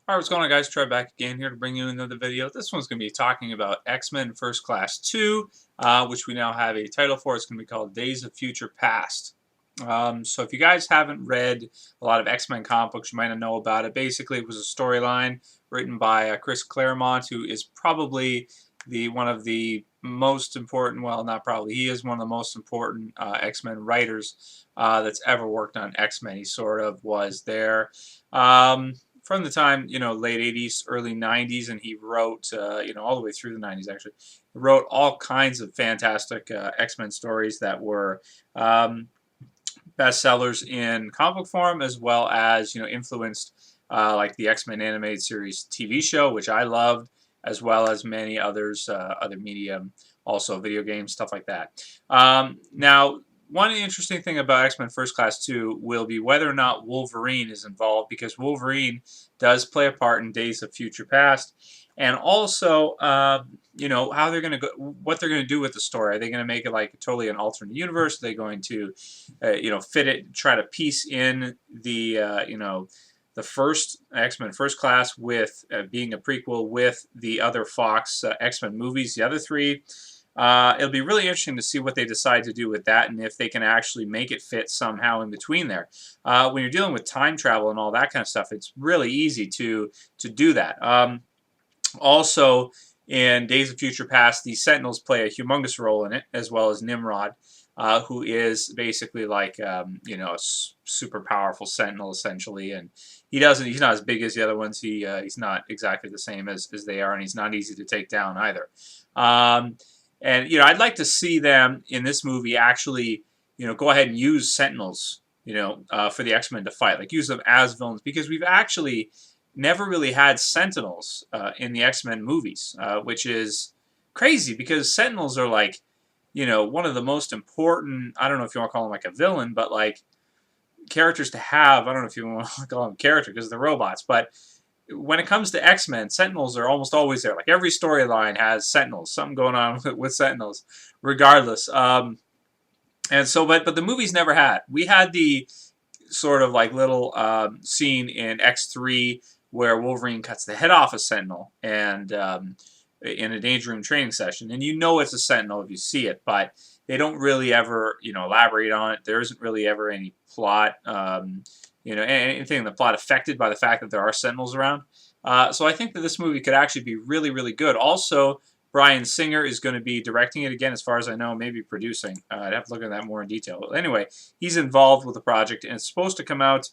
Alright, what's going on, guys? Trey back again here to bring you another video. This one's going to be talking about X-Men First Class 2, which we now have a title for. It's going to be called Days of Future Past. So if you guys haven't read a lot of X-Men comic books, you might not know about it. Basically, it was a storyline written by Chris Claremont, who is probably one of the most important, well, not probably, he is one of the most important X-Men writers that's ever worked on X-Men. He sort of was there. From the time, late 80s, early 90s, and he wrote, all the way through the 90s, actually. He wrote all kinds of fantastic X-Men stories that were bestsellers in comic book form, as well as, influenced like the X-Men animated series TV show, which I loved, as well as many others, other media, also video games, stuff like that. Now, one interesting thing about X-Men First Class 2 will be whether or not Wolverine is involved, because Wolverine does play a part in Days of Future Past, and also, how they're going to go, what they're going to do with the story. Are they going to make it like totally an alternate universe? Are they going to, fit it, try to piece in the, the first X-Men First Class with being a prequel with the other Fox X-Men movies, the other three? It'll be really interesting to see what they decide to do with that, and if they can actually make it fit somehow in between there. When you're dealing with time travel and all that kind of stuff, it's really easy to do that. Also, in Days of Future Past, the Sentinels play a humongous role in it, as well as Nimrod, who is basically like a super powerful Sentinel essentially, and he's not as big as the other ones. He's not exactly the same as they are, and he's not easy to take down either. And, I'd like to see them in this movie actually, go ahead and use Sentinels, for the X-Men to fight. Like, use them as villains. Because we've actually never really had Sentinels in the X-Men movies, which is crazy. Because Sentinels are, like, one of the most important, I don't know if you want to call them, like, a villain, but, like, characters to have. I don't know if you want to call them character because they're robots, but when it comes to X-Men, Sentinels are almost always there. Like, every storyline has Sentinels, something going on with Sentinels, regardless. And so, but the movies never had. We had the sort of like little scene in X3 where Wolverine cuts the head off a Sentinel, and in a Danger Room training session, and it's a Sentinel if you see it, but they don't really ever, elaborate on it. There isn't really ever any plot. Anything in the plot affected by the fact that there are Sentinels around. So I think that this movie could actually be really, really good. Also, Bryan Singer is going to be directing it again, as far as I know, maybe producing. I'd have to look at that more in detail. But anyway, he's involved with the project, and it's supposed to come out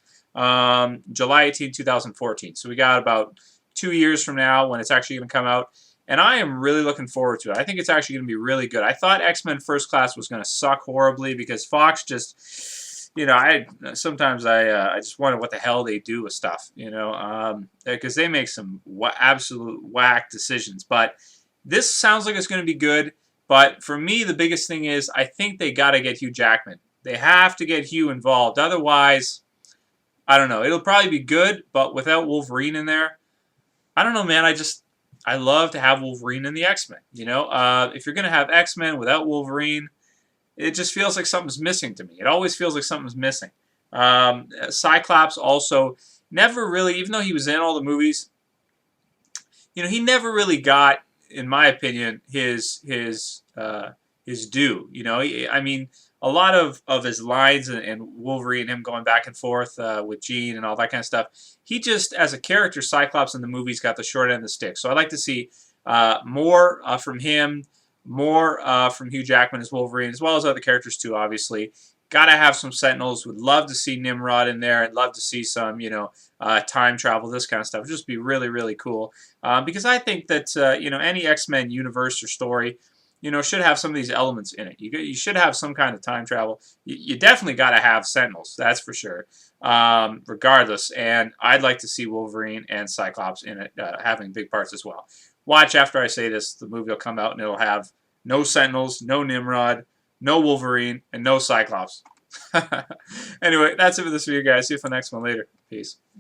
July 18, 2014. So we got about 2 years from now when it's actually going to come out. And I am really looking forward to it. I think it's actually going to be really good. I thought X-Men First Class was going to suck horribly because Fox just... I sometimes just wonder what the hell they do with stuff, because they make some absolute whack decisions. But this sounds like it's going to be good. But for me, the biggest thing is I think they got to get Hugh Jackman. They have to get Hugh involved. Otherwise, I don't know. It'll probably be good, but without Wolverine in there, I don't know, man. I love to have Wolverine in the X-Men. If you're going to have X-Men without Wolverine, it just feels like something's missing to me. It always feels like something's missing. Cyclops also never really, even though he was in all the movies, he never really got, in my opinion, his due. I mean, a lot of his lines and Wolverine and him going back and forth with Jean and all that kind of stuff, he just, as a character, Cyclops in the movies got the short end of the stick. So I'd like to see more from him. More from Hugh Jackman as Wolverine, as well as other characters too, obviously. Gotta have some Sentinels. Would love to see Nimrod in there. I'd love to see some, time travel, this kind of stuff. It'd just be really, really cool. Because I think that, any X-Men universe or story, should have some of these elements in it. You should have some kind of time travel. You definitely gotta have Sentinels, that's for sure. Regardless, and I'd like to see Wolverine and Cyclops in it, having big parts as well. Watch after I say this, the movie will come out and it'll have no Sentinels, no Nimrod, no Wolverine, and no Cyclops. Anyway, that's it for this video, guys. See you for the next one later. Peace.